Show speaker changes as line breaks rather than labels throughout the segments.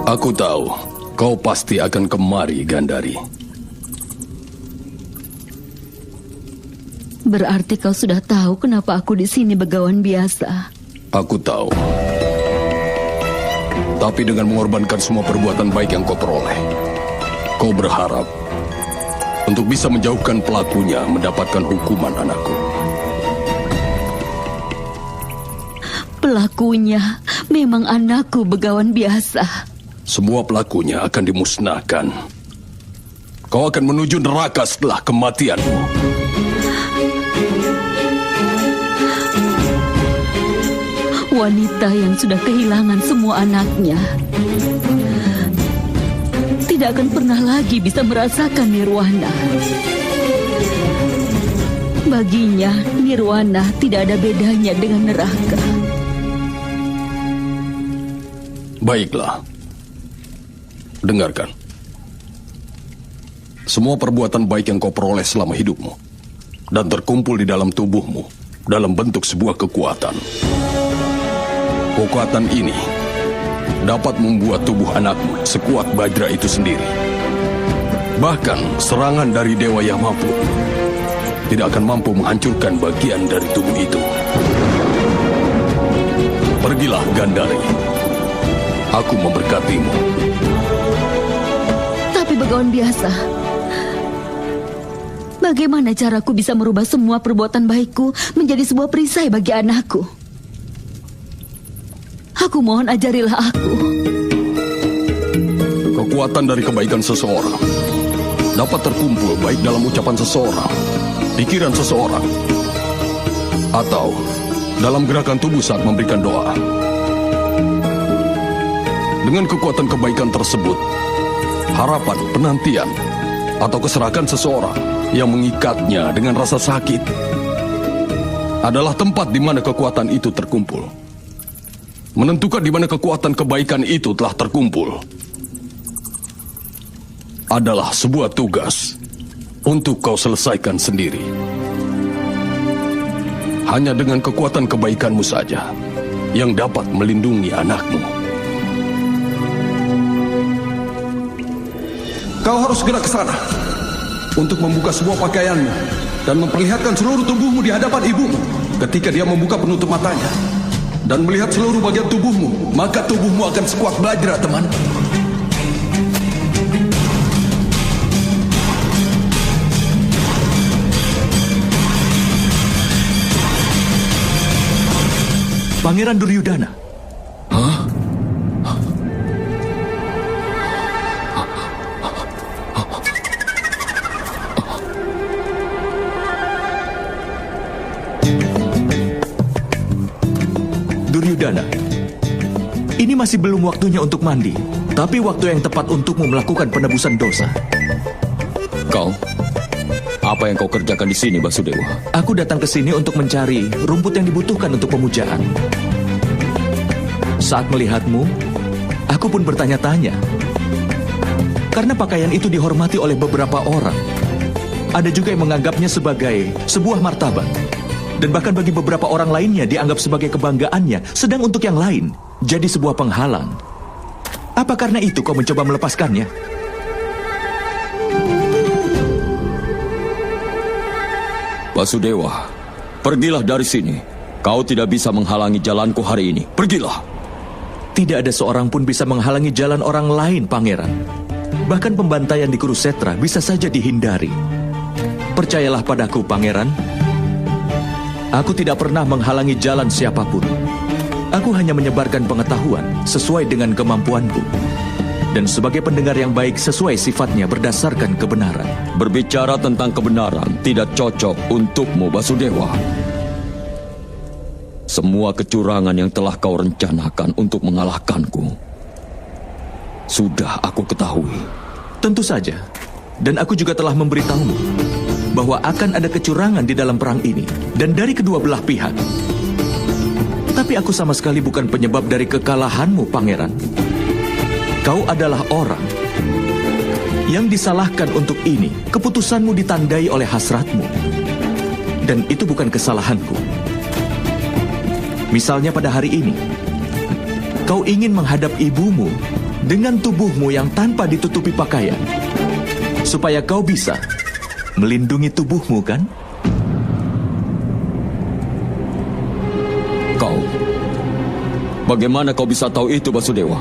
Aku tahu, kau pasti akan kemari, Gandari.
Berarti kau sudah tahu kenapa aku di sini begawan biasa.
Aku tahu. Tapi dengan mengorbankan semua perbuatan baik yang kau peroleh, kau berharap untuk bisa menjauhkan pelakunya mendapatkan hukuman, anakku.
Pelakunya memang anakku begawan biasa.
Semua pelakunya akan dimusnahkan. Kau akan menuju neraka setelah kematianmu.
Wanita yang sudah kehilangan semua anaknya tidak akan pernah lagi bisa merasakan nirwana. Baginya, nirwana tidak ada bedanya dengan neraka.
Baiklah. Dengarkan. Semua perbuatan baik yang kau peroleh selama hidupmu dan terkumpul di dalam tubuhmu dalam bentuk sebuah kekuatan. Kekuatan ini dapat membuat tubuh anakmu sekuat Bajra itu sendiri. Bahkan serangan dari Dewa Yamapu tidak akan mampu menghancurkan bagian dari tubuh itu. Pergilah, Gandari. Aku memberkatimu.
Tapi begawan biasa, bagaimana caraku bisa merubah semua perbuatan baikku menjadi sebuah perisai bagi anakku? Aku mohon ajarilah aku.
Kekuatan dari kebaikan seseorang dapat terkumpul baik dalam ucapan seseorang, pikiran seseorang, atau dalam gerakan tubuh saat memberikan doa. Dengan kekuatan kebaikan tersebut, harapan, penantian, atau keserakan seseorang yang mengikatnya dengan rasa sakit adalah tempat di mana kekuatan itu terkumpul. Menentukan di mana kekuatan kebaikan itu telah terkumpul adalah sebuah tugas untuk kau selesaikan sendiri. Hanya dengan kekuatan kebaikanmu saja yang dapat melindungi anakmu.
Kau harus segera ke sana untuk membuka semua pakaianmu dan memperlihatkan seluruh tubuhmu di hadapan ibumu. Ketika dia membuka penutup matanya dan melihat seluruh bagian tubuhmu, maka tubuhmu akan sekuat Bajra, teman.
Pangeran Duryudana.
Hah?
Duryudana, ini masih belum waktunya untuk mandi, tapi waktu yang tepat untukmu melakukan penebusan dosa.
Kau, apa yang kau kerjakan di sini, Basudewa?
Aku datang ke sini untuk mencari rumput yang dibutuhkan untuk pemujaan. Saat melihatmu, aku pun bertanya-tanya. Karena pakaian itu dihormati oleh beberapa orang. Ada juga yang menganggapnya sebagai sebuah martabat. Dan bahkan bagi beberapa orang lainnya dianggap sebagai kebanggaannya, sedang untuk yang lain jadi sebuah penghalang. Apa karena itu kau mencoba melepaskannya?
Basudewa, pergilah dari sini. Kau tidak bisa menghalangi jalanku hari ini. Pergilah.
Tidak ada seorang pun bisa menghalangi jalan orang lain, Pangeran. Bahkan pembantaian di Kurusetra bisa saja dihindari. Percayalah padaku, Pangeran. Aku tidak pernah menghalangi jalan siapapun. Aku hanya menyebarkan pengetahuan sesuai dengan kemampuanku. Dan sebagai pendengar yang baik sesuai sifatnya berdasarkan kebenaran.
Berbicara tentang kebenaran tidak cocok untukmu, Basudewa. Semua kecurangan yang telah kau rencanakan untuk mengalahkanku sudah aku ketahui.
Tentu saja. Dan aku juga telah memberitahumu bahwa akan ada kecurangan di dalam perang ini, dan dari kedua belah pihak. Tapi aku sama sekali bukan penyebab dari kekalahanmu, Pangeran. Kau adalah orang yang disalahkan untuk ini. Keputusanmu ditandai oleh hasratmu. Dan itu bukan kesalahanku. Misalnya pada hari ini, kau ingin menghadap ibumu dengan tubuhmu yang tanpa ditutupi pakaian, supaya kau bisa melindungi tubuhmu, kan?
Bagaimana kau bisa tahu itu, Basudewa?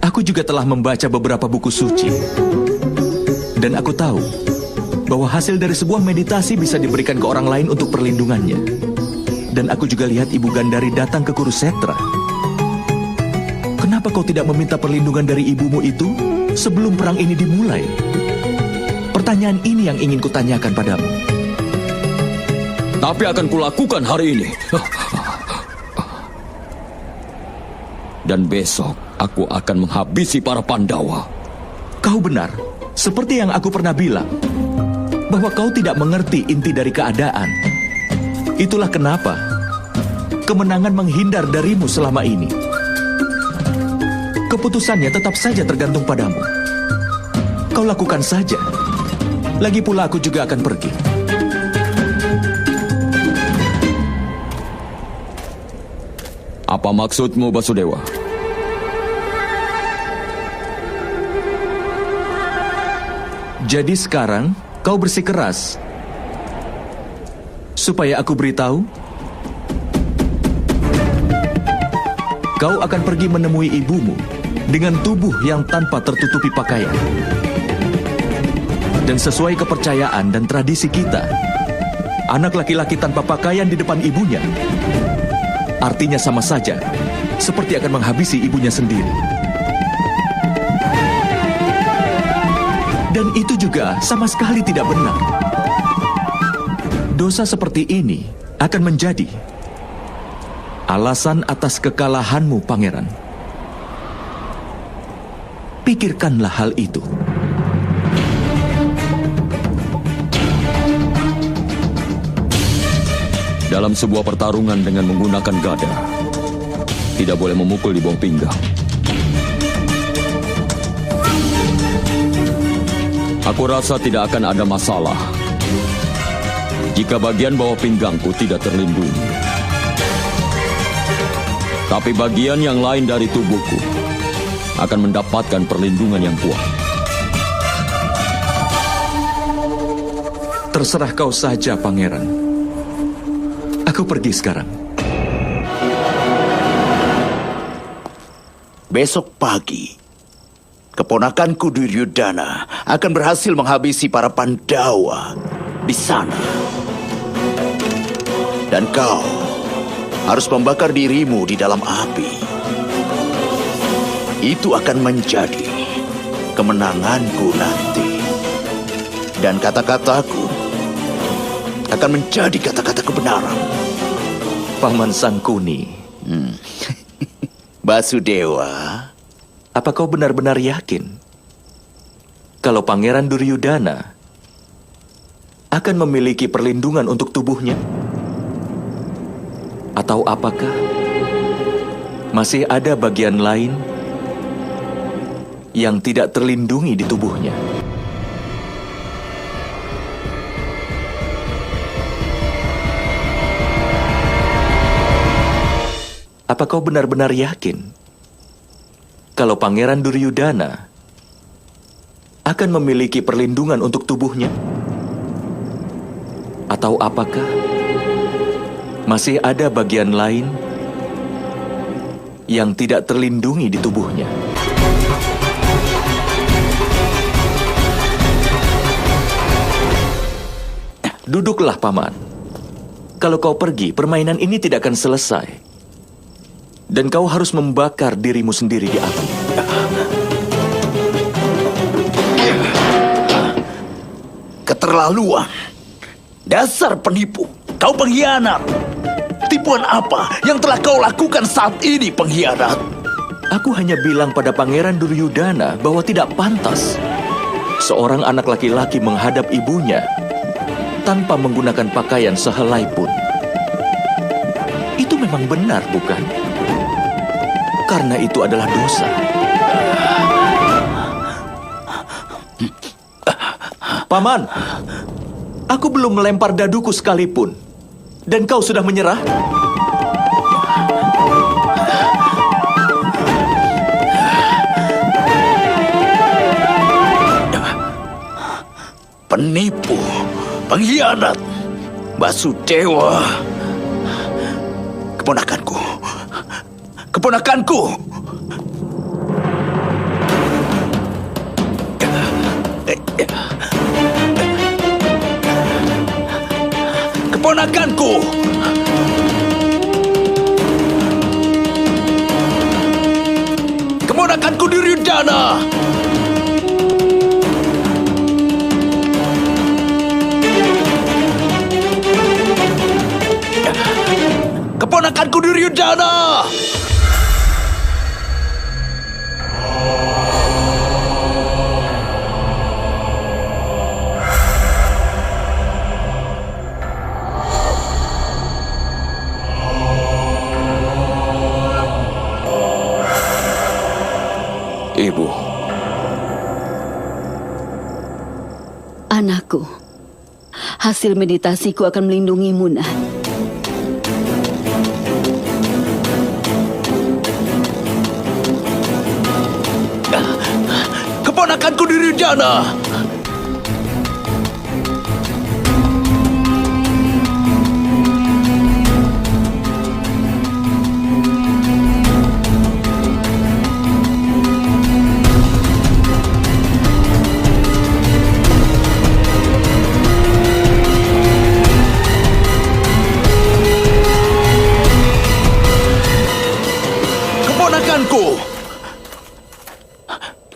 Aku juga telah membaca beberapa buku suci. Dan aku tahu bahwa hasil dari sebuah meditasi bisa diberikan ke orang lain untuk perlindungannya. Dan aku juga lihat Ibu Gandari datang ke Kurusetra. Kenapa kau tidak meminta perlindungan dari ibumu itu sebelum perang ini dimulai? Pertanyaan ini yang ingin kutanyakan padamu.
Tapi akan kulakukan hari ini. Dan besok aku akan menghabisi para Pandawa.
Kau benar, seperti yang aku pernah bilang, bahwa kau tidak mengerti inti dari keadaan. Itulah kenapa kemenangan menghindar darimu selama ini. Keputusannya tetap saja tergantung padamu. Kau lakukan saja. Lagi pula aku juga akan pergi.
Apa maksudmu, Basudewa?
Jadi sekarang kau bersikeras supaya aku beritahu kau akan pergi menemui ibumu dengan tubuh yang tanpa tertutupi pakaian. Dan sesuai kepercayaan dan tradisi kita, anak laki-laki tanpa pakaian di depan ibunya artinya sama saja seperti akan menghabisi ibunya sendiri. Dan itu juga sama sekali tidak benar. Dosa seperti ini akan menjadi alasan atas kekalahanmu, Pangeran. Pikirkanlah hal itu.
Dalam sebuah pertarungan dengan menggunakan gada, tidak boleh memukul di bawah pinggang. Aku rasa tidak akan ada masalah jika bagian bawah pinggangku tidak terlindungi. Tapi bagian yang lain dari tubuhku akan mendapatkan perlindungan yang kuat.
Terserah kau saja, Pangeran. Aku pergi sekarang.
Besok pagi, keponakanku Duryudana akan berhasil menghabisi para Pandawa di sana. Dan kau harus membakar dirimu di dalam api. Itu akan menjadi kemenanganku nanti. Dan kata-kataku akan menjadi kata-kata kebenaran.
Paman Sangkuni.
Basudewa,
Apa kau benar-benar yakin kalau Pangeran Duryudana akan memiliki perlindungan untuk tubuhnya? Atau apakah masih ada bagian lain yang tidak terlindungi di tubuhnya? Apa kau benar-benar yakin kalau Pangeran Duryudana akan memiliki perlindungan untuk tubuhnya? Atau apakah masih ada bagian lain yang tidak terlindungi di tubuhnya? Duduklah, Paman. Kalau kau pergi, permainan ini tidak akan selesai. Dan kau harus membakar dirimu sendiri di api.
keterlaluan. Dasar penipu, kau pengkhianat. Tipuan apa yang telah kau lakukan saat ini, pengkhianat?
Aku hanya bilang pada Pangeran Duryudana bahwa tidak pantas seorang anak laki-laki menghadap ibunya tanpa menggunakan pakaian sehelai pun. Itu memang benar, bukan? Karena itu adalah dosa. Paman, aku belum melempar daduku sekalipun. Dan kau sudah menyerah?
Pengkhianat. Basudewa. Keponakanku. Keponakanku. Keponakanku. Keponakanku Duryudana. Keponakanku Duryudana.
Ibu.
Anakku, hasil meditasiku akan melindungimu, Nan.
Keponakanku Duryudana. Keponakanku.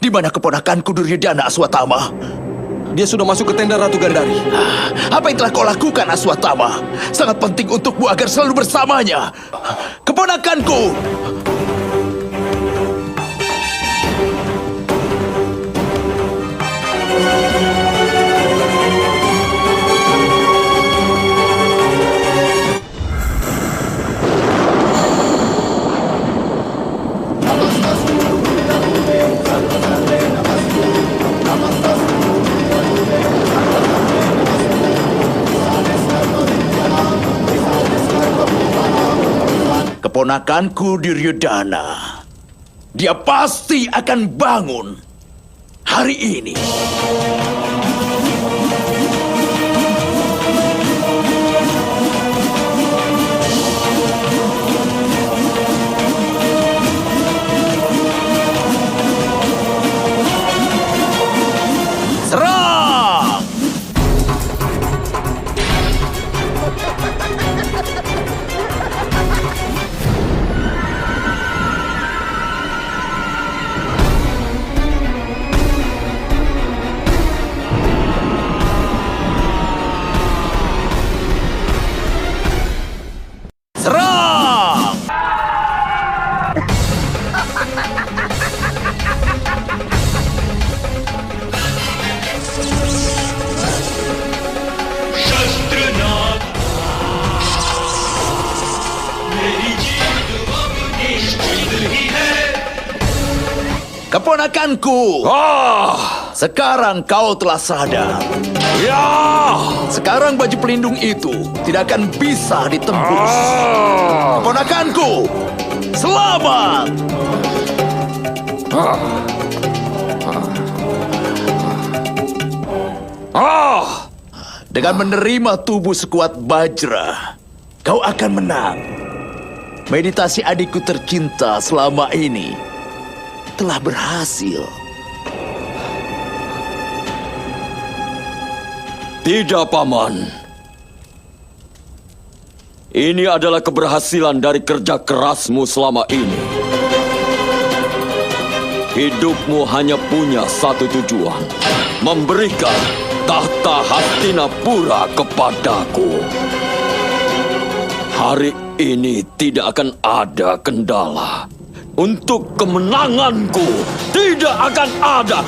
Di mana keponakanku Duryudana Aswatama?
Dia sudah masuk ke tenda Ratu Gandhari.
Apa yang telah kau lakukan, Aswatama? Sangat penting untukmu agar selalu bersamanya. Keponakanku! Keponakanku Duryudana. Dia pasti akan bangun hari ini. Serang! Serang! Keponakanku, sekarang kau telah sadar. Sekarang baju pelindung itu tidak akan bisa ditembus. Keponakanku, selamat. Dengan menerima tubuh sekuat Bajra, kau akan menang. Meditasi adikku tercinta selama ini telah berhasil.
Tidak, Paman. Ini adalah keberhasilan dari kerja kerasmu selama ini. Hidupmu hanya punya satu tujuan. Memberikan tahta Hastinapura kepadaku. Hari ini tidak akan ada kendala. Untuk kemenanganku tidak akan ada.